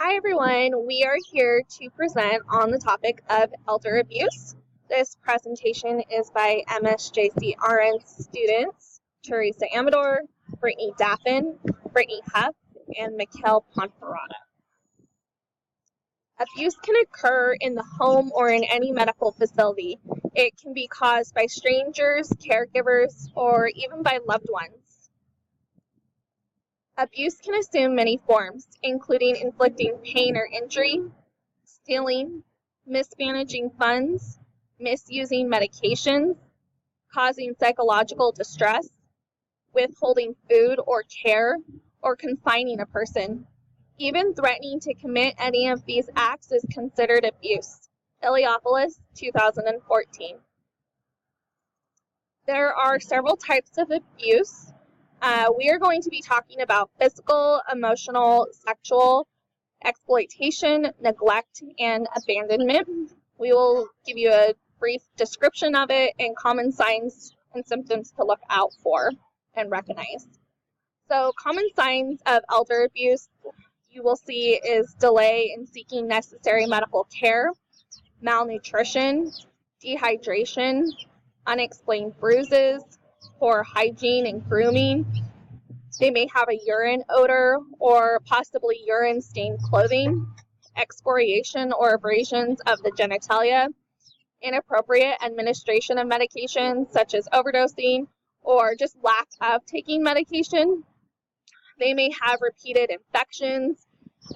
Hi everyone, we are here to present on the topic of elder abuse. This presentation is by MSJC RN students Teresa Amador, Brittany Daffin, Brittany Huff, and Mikkel Ponferrada. Abuse can occur in the home or in any medical facility. It can be caused by strangers, caregivers, or even by loved ones. Abuse can assume many forms, including inflicting pain or injury, stealing, mismanaging funds, misusing medications, causing psychological distress, withholding food or care, or confining a person. Even threatening to commit any of these acts is considered abuse. Iliopoulos, 2014. There are several types of abuse. We are going to be talking about physical, emotional, sexual, exploitation, neglect, and abandonment. We will give you a brief description of it and common signs and symptoms to look out for and recognize. So common signs of elder abuse you will see is delay in seeking necessary medical care, malnutrition, dehydration, unexplained bruises, poor hygiene and grooming. They may have a urine odor or possibly urine-stained clothing, excoriation or abrasions of the genitalia, inappropriate administration of medications such as overdosing or just lack of taking medication. They may have repeated infections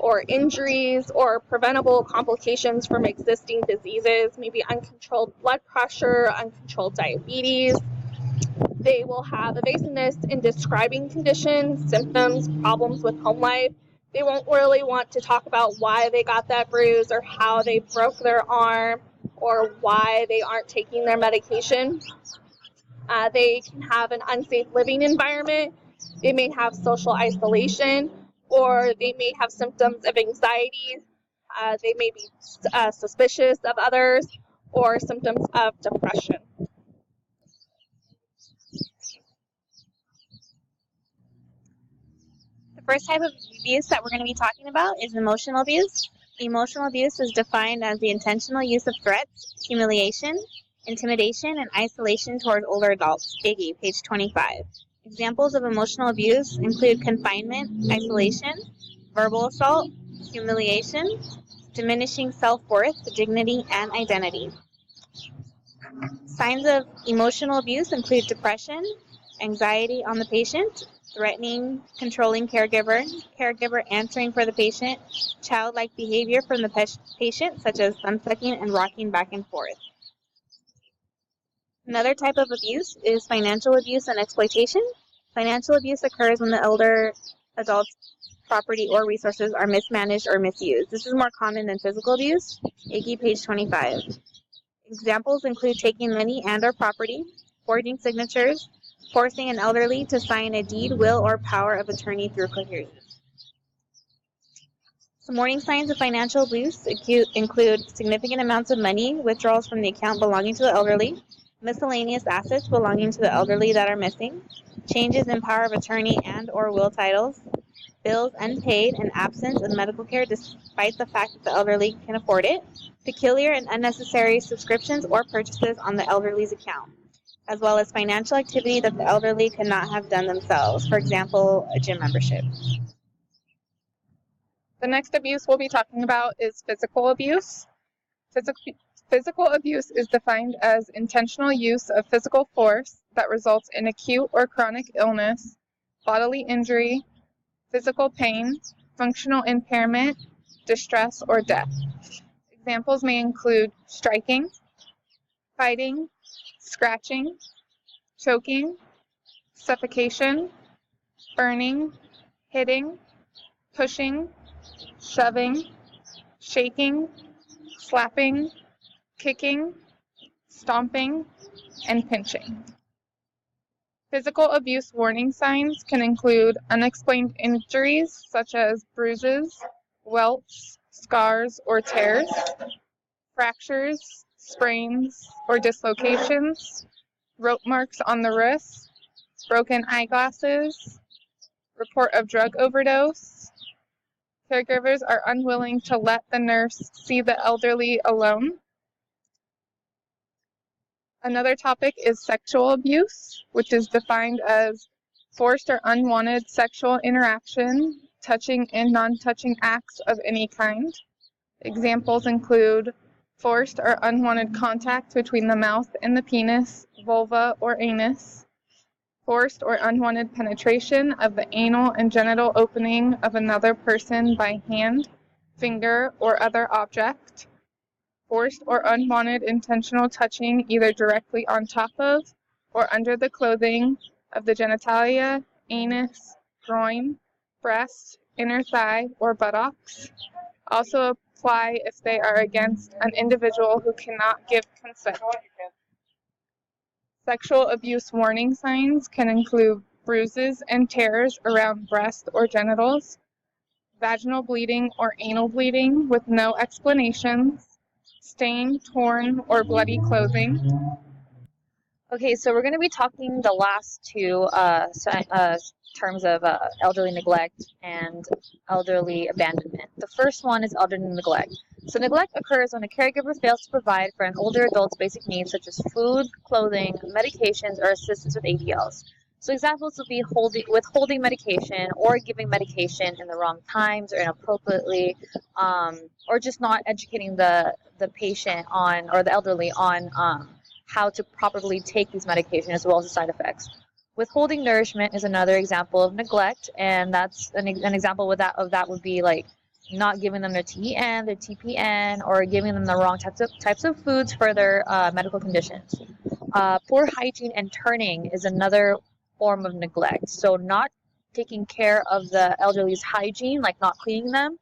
or injuries or preventable complications from existing diseases, maybe uncontrolled blood pressure, uncontrolled diabetes. They will have evasiveness in describing conditions, symptoms, problems with home life. They won't really want to talk about why they got that bruise or how they broke their arm or why they aren't taking their medication. They can have an unsafe living environment. They may have social isolation, or they may have symptoms of anxiety. They may be suspicious of others, or symptoms of depression. The first type of abuse that we're going to be talking about is emotional abuse. Emotional abuse is defined as the intentional use of threats, humiliation, intimidation, and isolation toward older adults. Biggie, page 25. Examples of emotional abuse include confinement, isolation, verbal assault, humiliation, diminishing self-worth, dignity, and identity. Signs of emotional abuse include depression, anxiety on the patient, threatening, controlling caregiver answering for the patient, childlike behavior from the patient, such as thumb sucking and rocking back and forth. Another type of abuse is financial abuse and exploitation. Financial abuse occurs when the elder adult's property or resources are mismanaged or misused. This is more common than physical abuse. Iggy, page 25. Examples include taking money and or property, forging signatures, forcing an elderly to sign a deed, will, or power of attorney through coercion. Some warning signs of financial abuse include significant amounts of money, withdrawals from the account belonging to the elderly, miscellaneous assets belonging to the elderly that are missing, changes in power of attorney and or will titles, bills unpaid, and absence of medical care despite the fact that the elderly can afford it, peculiar and unnecessary subscriptions or purchases on the elderly's account, as well as financial activity that the elderly could not have done themselves, for example, a gym membership. The next abuse we'll be talking about is physical abuse. Physical abuse is defined as intentional use of physical force that results in acute or chronic illness, bodily injury, physical pain, functional impairment, distress, or death. Examples may include striking, fighting, scratching, choking, suffocation, burning, hitting, pushing, shoving, shaking, slapping, kicking, stomping, and pinching. Physical abuse warning signs can include unexplained injuries such as bruises, welts, scars, or tears, fractures, sprains, or dislocations, rope marks on the wrist, broken eyeglasses, report of drug overdose, caregivers are unwilling to let the nurse see the elderly alone. Another topic is sexual abuse, which is defined as forced or unwanted sexual interaction, touching and non-touching acts of any kind. Examples include forced or unwanted contact between the mouth and the penis, vulva, or anus, forced or unwanted penetration of the anal and genital opening of another person by hand, finger, or other object, forced or unwanted intentional touching either directly on top of or under the clothing of the genitalia, anus, groin, breast, inner thigh, or buttocks. Also apply if they are against an individual who cannot give consent. Sexual abuse warning signs can include bruises and tears around breast or genitals, vaginal bleeding or anal bleeding with no explanations, stained, torn, or bloody clothing. Okay, so we're going to be talking the last two terms of elderly neglect and elderly abandonment. The first one is elderly neglect. So neglect occurs when a caregiver fails to provide for an older adult's basic needs such as food, clothing, medications, or assistance with ADLs. So examples would be withholding medication or giving medication in the wrong times or inappropriately, or just not educating the patient on, or the elderly on, how to properly take these medications as well as the side effects. Withholding nourishment is another example of neglect, and that's an example of that would be like not giving them their TEN, their TPN, or giving them the wrong types of foods for their medical conditions. Poor hygiene and turning is another form of neglect. So not taking care of the elderly's hygiene, like not cleaning them,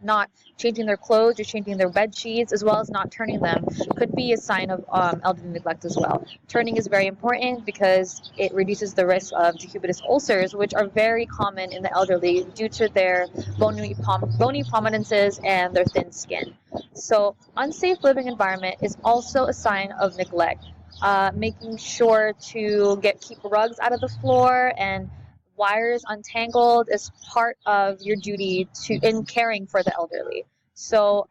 not changing their clothes or changing their bed sheets, as well as not turning them, could be a sign of elderly neglect as well. Turning is very important because it reduces the risk of decubitus ulcers, which are very common in the elderly due to their bony prominences and their thin skin. So unsafe living environment is also a sign of neglect. Making sure to keep rugs out of the floor and wires untangled is part of your duty in caring for the elderly. So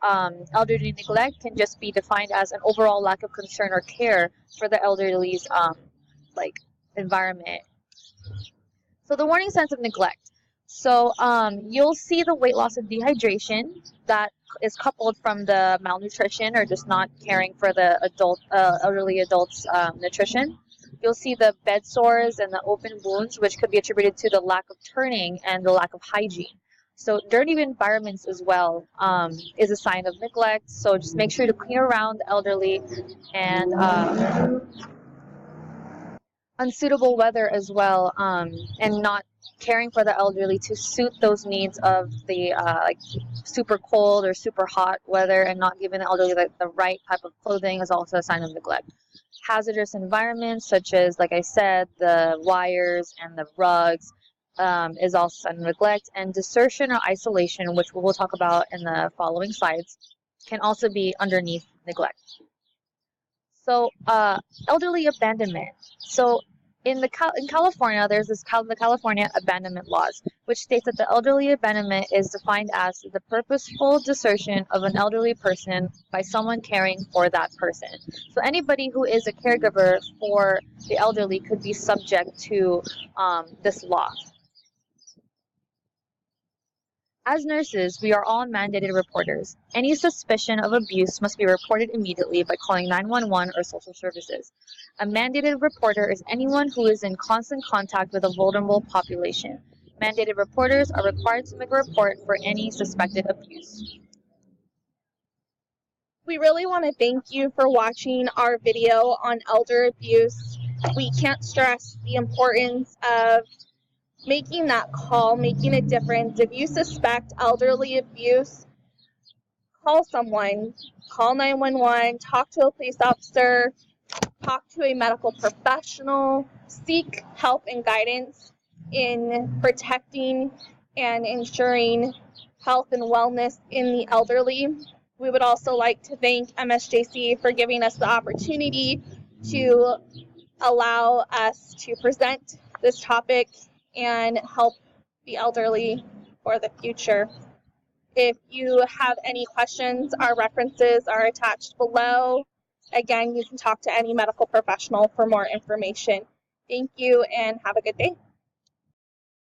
elderly neglect can just be defined as an overall lack of concern or care for the elderly's environment. So the warning signs of neglect. So you'll see the weight loss and dehydration that is coupled from the malnutrition or just not caring for the elderly adult's nutrition. You'll see the bed sores and the open wounds, which could be attributed to the lack of turning and the lack of hygiene. So dirty environments as well is a sign of neglect. So just make sure to clean around the elderly, and unsuitable weather as well, and not caring for the elderly to suit those needs of the super cold or super hot weather, and not giving the elderly the right type of clothing is also a sign of neglect. Hazardous environments such as, like I said, the wires and the rugs is also a sign of neglect. And desertion or isolation, which we'll talk about in the following slides, can also be underneath neglect. So elderly abandonment. So in California, there's the California abandonment laws, which states that the elderly abandonment is defined as the purposeful desertion of an elderly person by someone caring for that person. So anybody who is a caregiver for the elderly could be subject to this law. As nurses, we are all mandated reporters. Any suspicion of abuse must be reported immediately by calling 911 or social services. A mandated reporter is anyone who is in constant contact with a vulnerable population. Mandated reporters are required to make a report for any suspected abuse. We really want to thank you for watching our video on elder abuse. We can't stress the importance of making that call, making a difference. If you suspect elderly abuse, call someone, call 911, talk to a police officer, talk to a medical professional, seek help and guidance in protecting and ensuring health and wellness in the elderly. We would also like to thank MSJC for giving us the opportunity to allow us to present this topic and help the elderly for the future. If you have any questions, our references are attached below. Again, you can talk to any medical professional for more information. Thank you and have a good day.